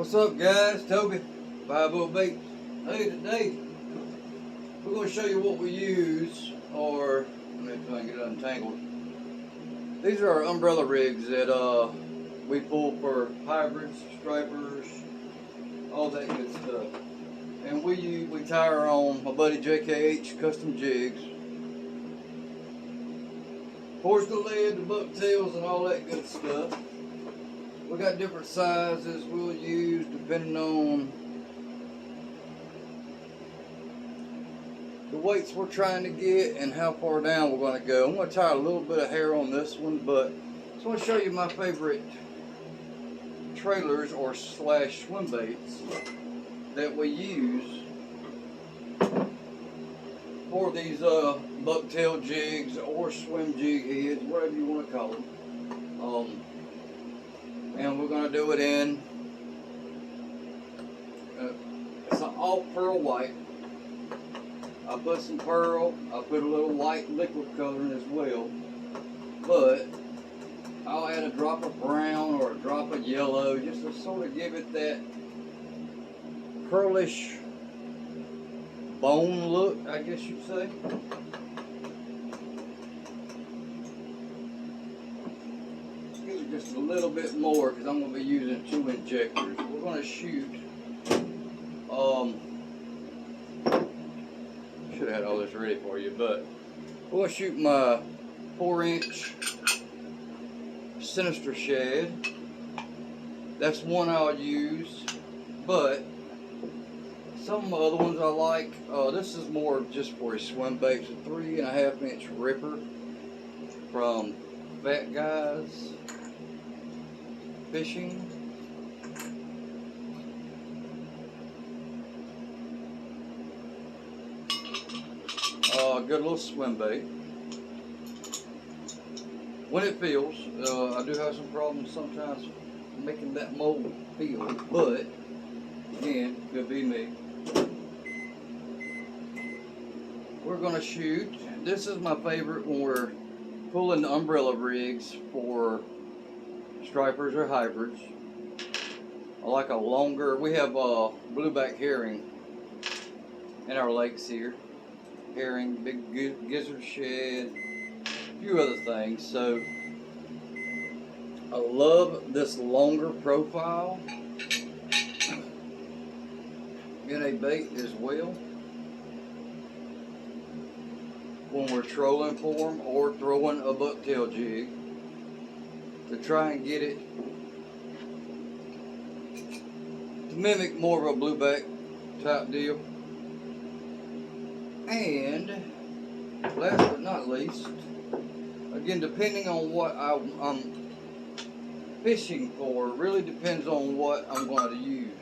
What's up, guys? Toby, 5 Baits. Hey, today we're going to show you what we use, or let me try and get it untangled. These are our umbrella rigs that we pull for hybrids, stripers, all that good stuff. And we tie her on my buddy JKH custom jigs. Pours the lead, the bucktails, and all that good stuff. We got different sizes we'll use depending on the weights we're trying to get and how far down we're going to go. I'm going to tie a little bit of hair on this one, but I just want to show you my favorite trailers or slash swim baits that we use for these bucktail jigs or swim jig heads, whatever you want to call them. And we're going to do it in, it's an all pearl white. I put some pearl, I put a little white liquid coloring as well, but I'll add a drop of brown or a drop of yellow just to sort of give it that pearlish bone look, I guess you'd say. Just a little bit more because I'm going to be using 2 injectors. We're going to shoot, should have had all this ready for you, but we're going to shoot my 4-inch Sinister Shad. That's one I'll use, but some of the other ones I like, this is more just for a swim bait. It's a 3.5-inch ripper from Fat Guys Fishing. Good little swim bait. When it feels, I do have some problems sometimes making that mold feel, but again, could be me. We're gonna shoot. This is my favorite when we're pulling the umbrella rigs for stripers or hybrids. I like a longer, we have blueback herring in our lakes here. Herring, big gizzard shad, a few other things. So I love this longer profile in a bait as well when we're trolling for them or throwing a bucktail jig, to try and get it to mimic more of a blueback type deal. And last but not least, again, depending on what I'm fishing for, really depends on what I'm going to use.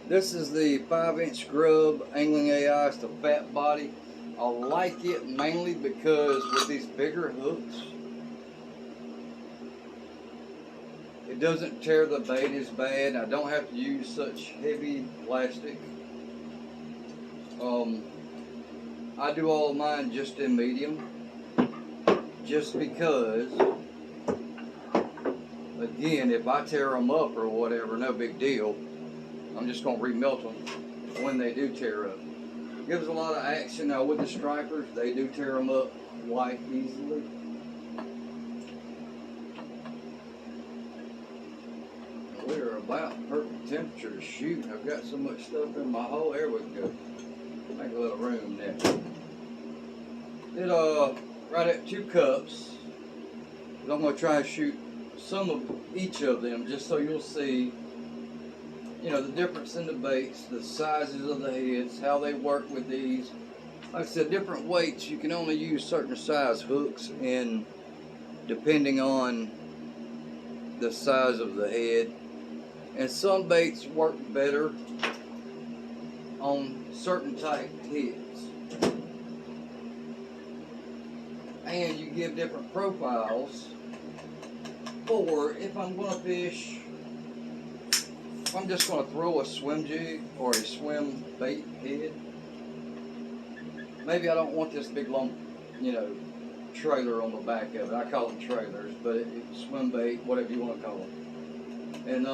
This is the 5-inch grub angling AI. It's the fat body. I like it mainly because with these bigger hooks, it doesn't tear the bait as bad. I don't have to use such heavy plastic. I do all of mine just in medium, just because, again, if I tear them up or whatever, no big deal. I'm just going to remelt them when they do tear up. Gives a lot of action. Now with the stripers, they do tear them up quite easily. We're about perfect temperature to shoot. I've got so much stuff in my hole. There we go. Make a little room there. It right at 2 cups. I'm going to try and shoot some of each of them just so you'll see, you know, the difference in the baits, the sizes of the heads, how they work with these. Like I said, different weights. You can only use certain size hooks, and depending on the size of the head. And some baits work better on certain type heads. And you give different profiles for if I'm going to fish, if I'm just going to throw a swim jig or a swim bait head. Maybe I don't want this big long, you know, trailer on the back of it. I call them trailers, but it's swim bait, whatever you want to call them. And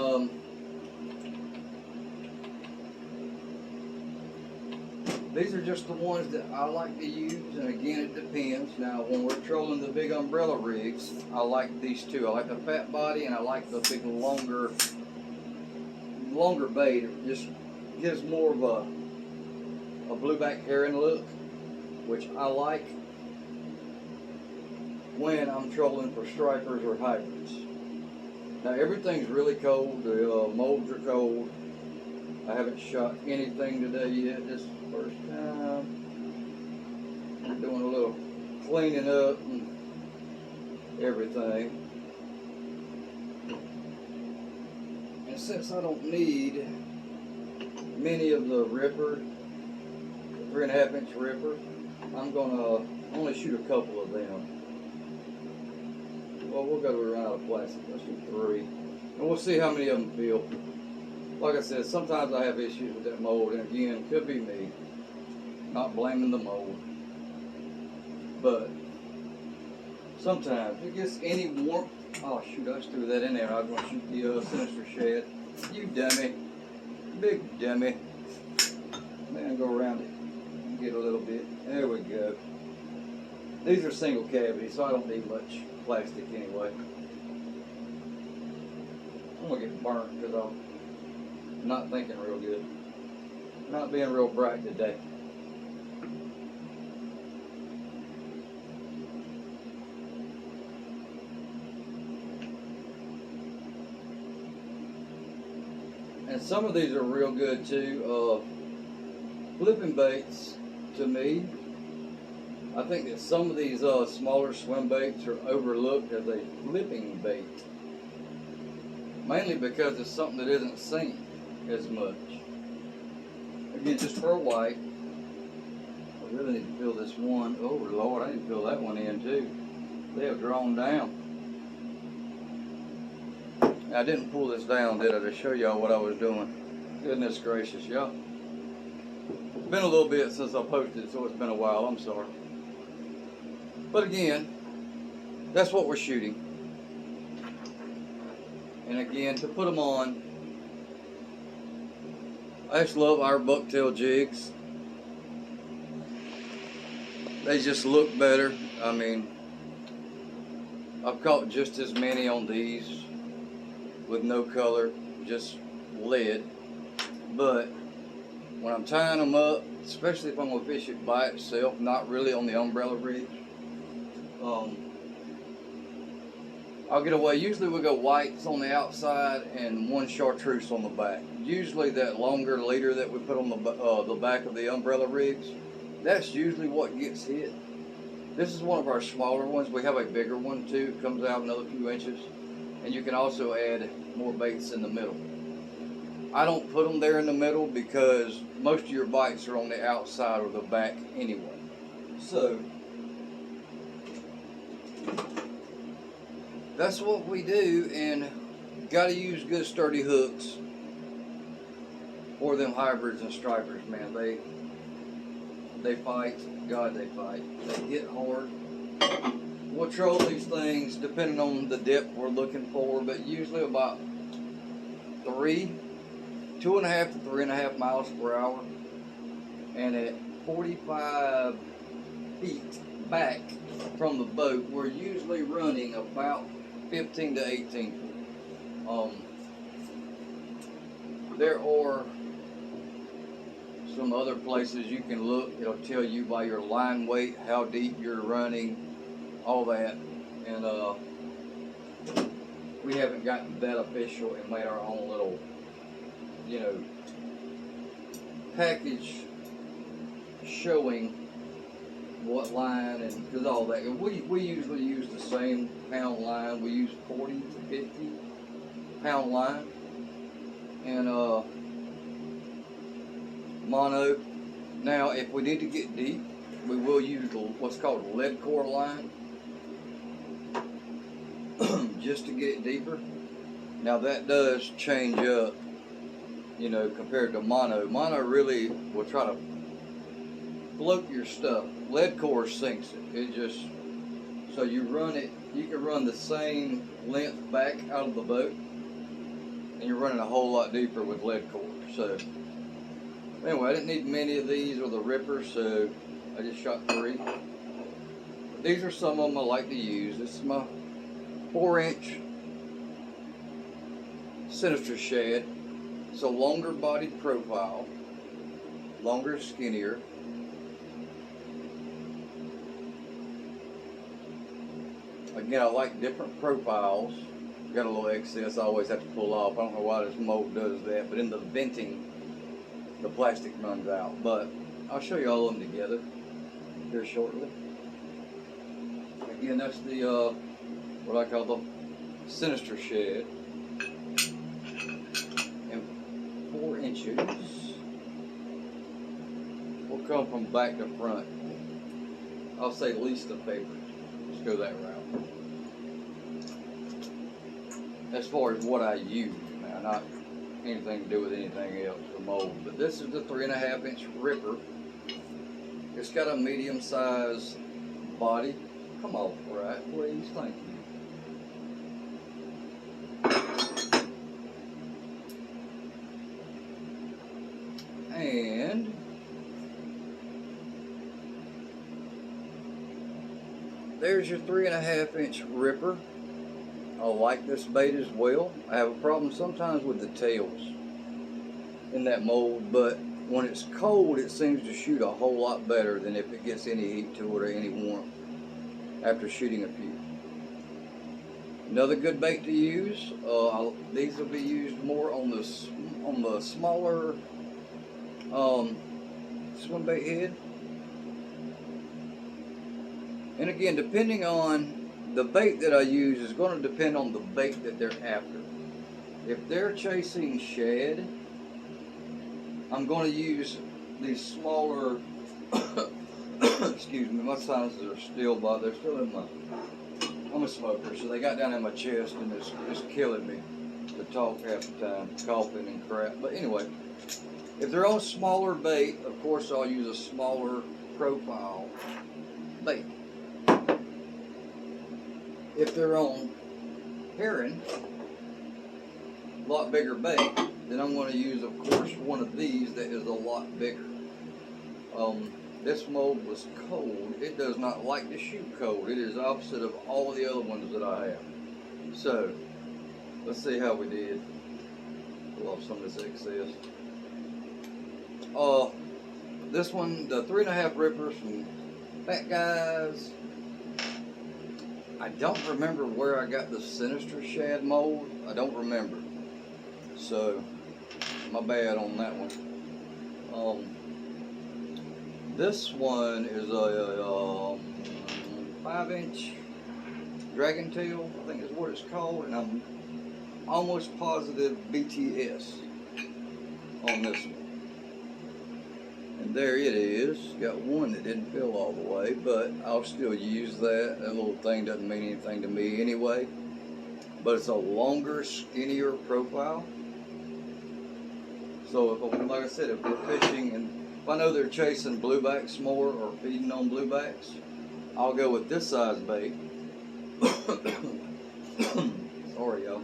These are just the ones that I like to use, and again, it depends. Now, when we're trolling the big umbrella rigs, I like these two. I like the fat body, and I like the big longer bait. It just gives more of a blueback herring look, which I like when I'm trolling for stripers or hybrids. Now, everything's really cold. The molds are cold. I haven't shot anything today yet. This is the first time. I'm doing a little cleaning up and everything. And since I don't need many of the ripper, 3.5-inch ripper, I'm gonna only shoot a couple of them. Well, we'll go around out of plastic. Let's do 3. And we'll see how many of them feel. Like I said, sometimes I have issues with that mold, and again, could be me. Not blaming the mold. But sometimes it gets any warmth. Oh shoot, I just threw that in there. I was going to shoot the Sinister Shad. You dummy. Big dummy. Man, go around it. Get a little bit. There we go. These are single cavity, so I don't need much plastic anyway. I'm going to get burnt because I'm not thinking real good. Not being real bright today. And some of these are real good too. Flipping baits, to me, I think that some of these smaller swim baits are overlooked as a flipping bait. Mainly because it's something that isn't seen as much. Again, just for a white. I really need to fill this one. Oh Lord, I need to fill that one in too. They have drawn down. I didn't pull this down, did I, to show y'all what I was doing? Goodness gracious, y'all. It's been a little bit since I posted, so it's been a while. I'm sorry. But again, that's what we're shooting. And again, to put them on, I just love our bucktail jigs. They just look better. I mean, I've caught just as many on these with no color, just lead. But when I'm tying them up, especially if I'm going to fish it by itself, not really on the umbrella rig, I'll get away. Usually we go whites on the outside and one chartreuse on the back. Usually that longer leader that we put on the back of the umbrella rigs, that's usually what gets hit. This is one of our smaller ones. We have a bigger one too. It comes out another few inches. And you can also add more baits in the middle. I don't put them there in the middle because most of your bites are on the outside or the back anyway. So that's what we do, and got to use good sturdy hooks for them hybrids and stripers, man. They fight. God, they fight. They hit hard. We'll troll these things depending on the depth we're looking for, but usually about 2.5 to 3.5 miles per hour, and at 45 feet back from the boat, we're usually running about 15 to 18 feet. There are some other places you can look. It'll tell you by your line weight how deep you're running, all that. And we haven't gotten that official and made our own little, you know, package showing what line and because all that. And we usually use the same pound line. We use 40 to 50 pound line and mono. Now, if we need to get deep, we will use what's called a lead core line just to get it deeper. Now that does change up, you know, compared to mono. Mono really will try to float your stuff. Lead core sinks it. It just, so you run it, you can run the same length back out of the boat and you're running a whole lot deeper with lead core. So Anyway, I didn't need many of these or the rippers, so I just shot 3. But these are some of them I like to use. This is my 4-inch Sinister Shad. It's a longer bodied profile, longer, skinnier. Again, I like different profiles. Got a little excess I always have to pull off. I don't know why this mold does that, but in the venting, the plastic runs out. But I'll show you all of them together here shortly. Again, that's the what I call the Sinister Shad. And 4 inches. We'll come from back to front. I'll say least the favorite. Let's go that route. As far as what I use, now, not anything to do with anything else, the mold. But this is the 3.5-inch ripper. It's got a medium-sized body. Come on, right, please, thank you. And there's your 3.5-inch ripper. I like this bait as well. I have a problem sometimes with the tails in that mold, but when it's cold, it seems to shoot a whole lot better than if it gets any heat to it or any warmth after shooting a few. Another good bait to use. These will be used more on the smaller swim bait head. And again, depending on the bait that I use is going to depend on the bait that they're after. If they're chasing shad, I'm going to use these smaller, excuse me, my sinuses are still they're still in I'm a smoker, so they got down in my chest and it's killing me to talk half the time, coughing and crap. But anyway, if they're on smaller bait, of course I'll use a smaller profile bait. If they're on herring, a lot bigger bait, then I'm going to use, of course, one of these that is a lot bigger. This mold was cold. It does not like to shoot cold. It is opposite of all the other ones that I have. So, let's see how we did. Pull off some of this excess. This one, the 3.5 rippers from Fat Guys. I don't remember where I got the Sinister Shad mold. I don't remember. So, my bad on that one. This one is a 5-inch dragon tail, I think is what it's called, and I'm almost positive BTS on this one. And there it is. Got one that didn't fill all the way, but I'll still use that. That little thing doesn't mean anything to me anyway. But it's a longer, skinnier profile. So if, like I said, if we're fishing and if I know they're chasing bluebacks more or feeding on bluebacks, I'll go with this size bait. Sorry, y'all.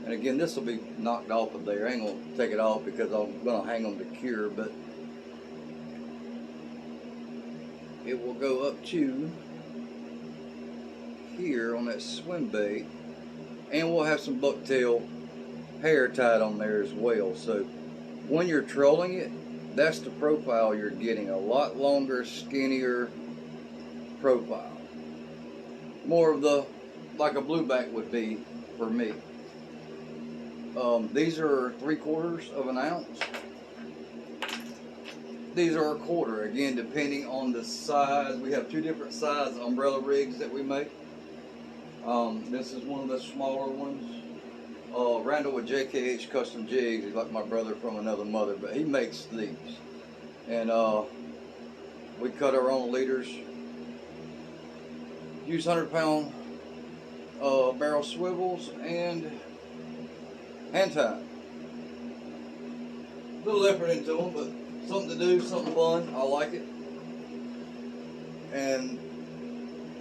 And again, this will be knocked off of there. I ain't gonna take it off because I'm gonna hang them to cure, but it will go up to here on that swim bait, and we'll have some bucktail hair tied on there as well. So when you're trolling it, that's the profile you're getting, a lot longer, skinnier profile. More of the, like a blueback would be for me. These are 3/4 of an ounce. These are 1/4, again, depending on the size. We have 2 different size umbrella rigs that we make. This is one of the smaller ones. Randall with JKH Custom Jigs, he's like my brother from another mother, but he makes these. And we cut our own leaders. Use 100-pound barrel swivels and hand tie. A little effort into them, but something to do, something fun. I like it. And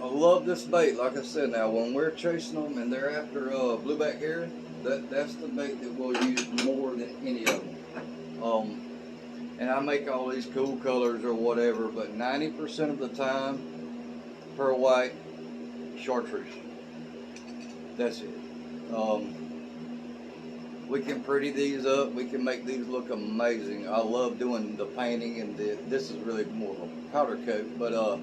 I love this bait. Like I said, now when we're chasing them and they're after blueback herring, that's the bait that we'll use more than any of them. and I make all these cool colors or whatever, but 90% of the time, pearl white, chartreuse. That's it. We can pretty these up. We can make these look amazing. I love doing the painting, and this is really more of a powder coat, but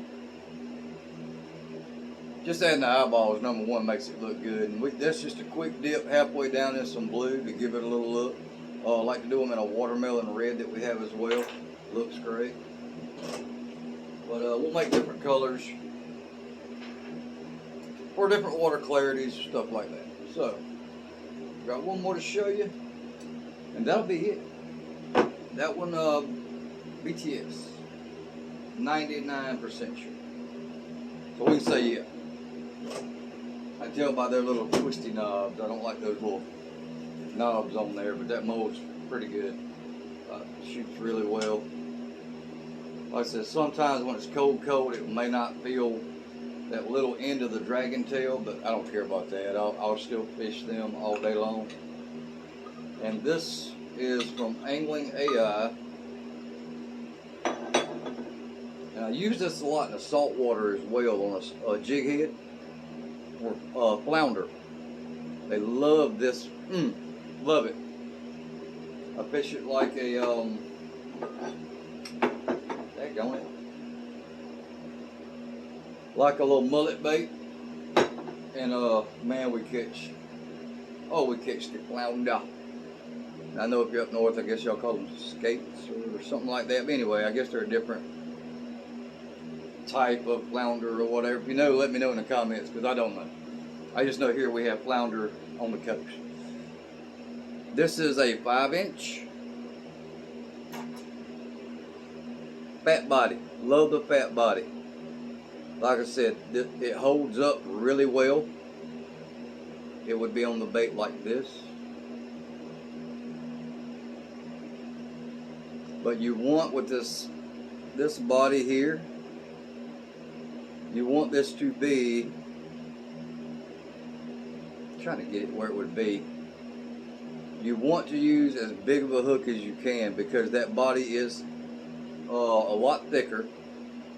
just adding the eyeballs, number one, makes it look good. And that's just a quick dip halfway down in some blue to give it a little look. I like to do them in a watermelon red that we have as well. Looks great. But we'll make different colors for different water clarities, stuff like that. So, got one more to show you, and that'll be it. That one, BTS, 99% sure. So we can say yeah. I can tell by their little twisty knobs. I don't like those little knobs on there, but that mold's pretty good. Shoots really well. Like I said, sometimes when it's cold, it may not feel that little end of the dragon tail, but I don't care about that. I'll still fish them all day long. And this is from Angling AI. And I use this a lot in the salt water as well on a jig head or flounder. They love this. Love it. I fish it like a daggone it, like a little mullet bait, and man, we catch the flounder. I know if you're up north, I guess y'all call them skates or something like that. But anyway, I guess they're a different type of flounder or whatever. If you know, let me know in the comments, because I don't know. I just know here we have flounder on the coast. This is a 5-inch fat body. Love the fat body. Like I said, it holds up really well. It would be on the bait like this. But you want with this body here, you want this to be, I'm trying to get it where it would be. You want to use as big of a hook as you can, because that body is a lot thicker,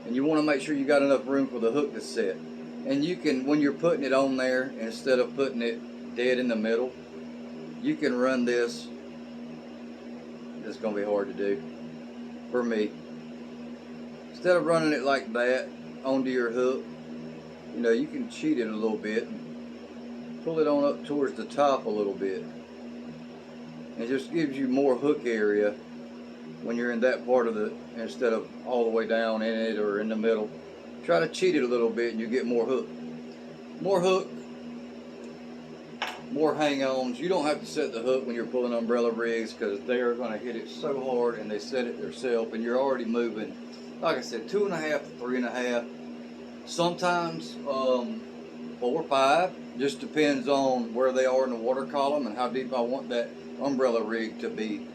and you want to make sure you got enough room for the hook to set. And you can, when you're putting it on there, instead of putting it dead in the middle, you can run this. It's going to be hard to do for me. Instead of running it like that onto your hook, you know, you can cheat it a little bit, pull it on up towards the top a little bit. It just gives you more hook area when you're in that part of the, instead of all the way down in it or in the middle. Try to cheat it a little bit and you get more hook. More hook, more hang-ons. You don't have to set the hook when you're pulling umbrella rigs, because they're going to hit it so hard and they set it themselves, and you're already moving, like I said, 2.5 to 3.5. Sometimes 4 or 5. Just depends on where they are in the water column and how deep I want that umbrella rig to be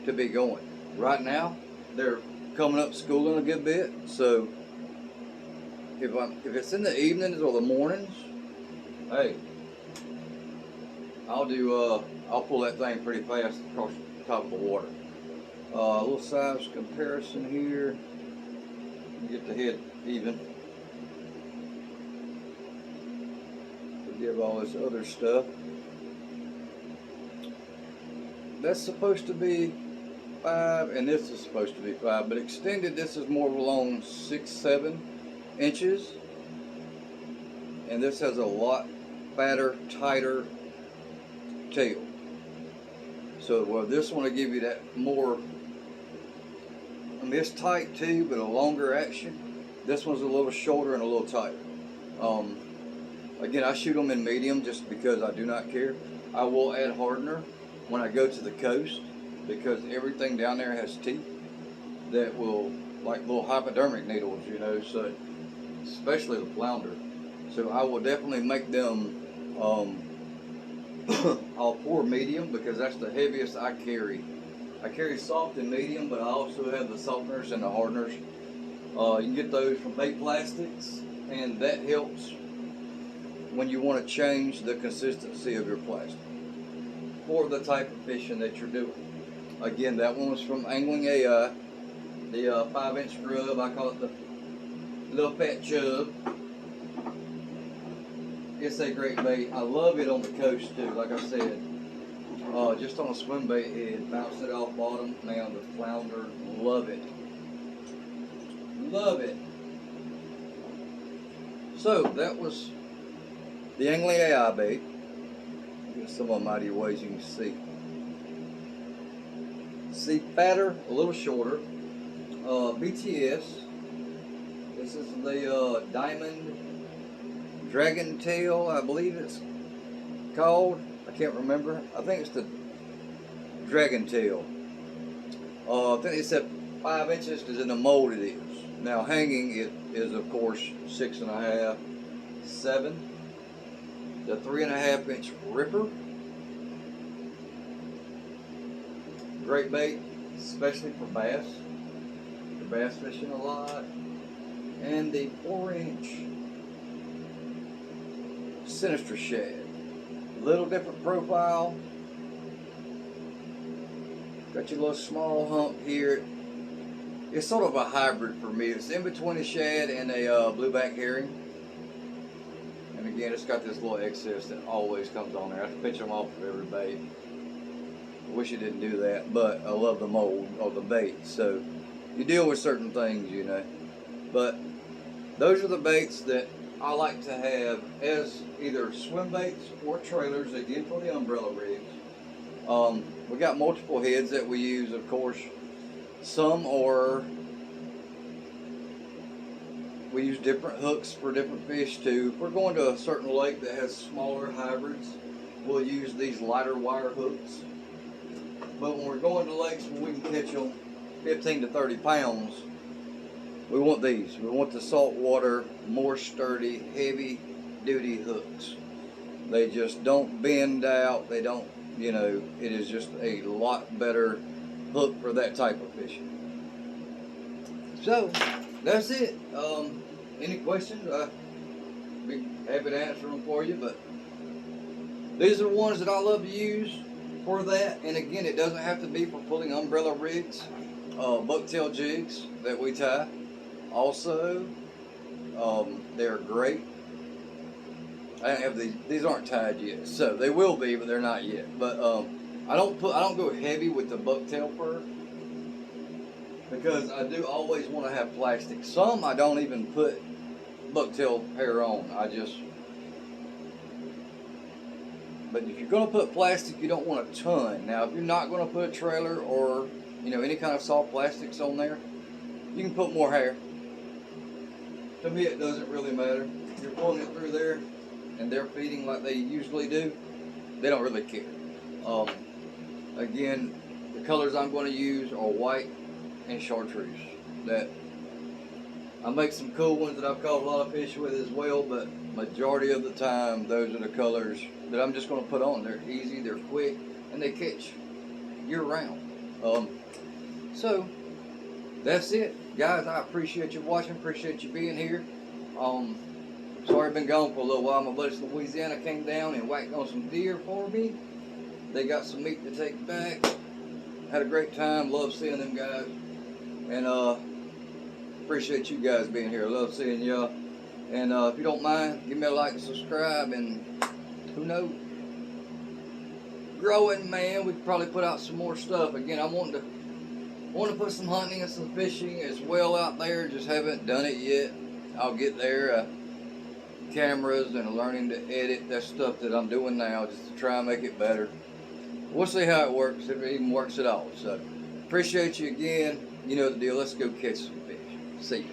going. Right now, they're coming up school in a good bit, so if it's in the evenings or the mornings, hey, I'll pull that thing pretty fast across the top of the water. A little size comparison here. Get the head even. Forgive all this other stuff. That's supposed to be 5, and this is supposed to be 5, but extended, this is more along 6-7 inches, and this has a lot fatter, tighter tail. So well, this one will give you that more, I mean, it's tight too, but a longer action. This one's a little shorter and a little tighter. Again, I shoot them in medium just because I do not care. I will add hardener when I go to the coast, because everything down there has teeth that will, like little hypodermic needles, you know, so especially the flounder. So I will definitely make them, I'll pour medium, because that's the heaviest I carry. I carry soft and medium, but I also have the softeners and the hardeners. You can get those from Bait Plastics, and that helps when you want to change the consistency of your plastic for the type of fishing that you're doing. Again, that one was from Angling AI, the 5-inch grub. I call it the little fat chub. It's a great bait. I love it on the coast too, like I said. Just on a swim bait head, bounce it off bottom. Man, the flounder, love it. Love it. So, that was the Angling AI bait. Get some of them out of your ways you can see. See, fatter, a little shorter. BTS. This is the Diamond Dragon Tail, I believe it's called. I can't remember. I think it's the Dragon Tail. I think they said 5 inches because in the mold it is. Now hanging it is of course 6.5, 7. The 3.5 inch ripper. Great bait, especially for bass. For bass fishing a lot. And the 4-inch Sinister Shad. Little different profile. Got your little small hump here. It's sort of a hybrid for me. It's in between a shad and a blueback herring. And again, it's got this little excess that always comes on there. I have to pinch them off of every bait. I wish it didn't do that, but I love the mold of the bait. So you deal with certain things, you know. But those are the baits that I like to have as either swim baits or trailers, again for the umbrella rigs. We got multiple heads that we use, of course. Some are, we use different hooks for different fish too. If we're going to a certain lake that has smaller hybrids, we'll use these lighter wire hooks. But when we're going to lakes where we can catch them 15 to 30 pounds, we want these. We want the saltwater, more sturdy, heavy duty hooks. They just don't bend out. They don't, you know, it is just a lot better hook for that type of fishing. So, that's it. Any questions? I'd be happy to answer them for you, but these are the ones that I love to use for that. And again, it doesn't have to be for pulling umbrella rigs. Bucktail jigs that we tie. Also, they're great. I don't have these aren't tied yet, so they will be, but they're not yet. But I don't go heavy with the bucktail fur because I do always want to have plastic. Some I don't even put bucktail hair on. But if you're going to put plastic, you don't want a ton. Now, if you're not going to put a trailer or, you know, any kind of soft plastics on there, you can put more hair. To me, it doesn't really matter. If you're pulling it through there and they're feeding like they usually do, they don't really care. Again, the colors I'm going to use are white and chartreuse. That I make some cool ones that I've caught a lot of fish with as well, but majority of the time, those are the colors that I'm just going to put on. They're easy, they're quick, and they catch year-round. So, that's it. Guys, I appreciate you watching, appreciate you being here. Sorry I've been gone for a little while. My buddies from Louisiana came down and whacked on some deer for me. They got some meat to take back. Had a great time. Love seeing them guys. And appreciate you guys being here. Love seeing y'all. And if you don't mind, give me a like and subscribe. And who knows? Growing, man. We could probably put out some more stuff. Again, I want to put some hunting and some fishing as well out there. Just haven't done it yet. I'll get there. Cameras and learning to edit. That's stuff that I'm doing now just to try and make it better. We'll see how it works, if it even works at all. So, appreciate you again. You know the deal. Let's go catch some fish. See you.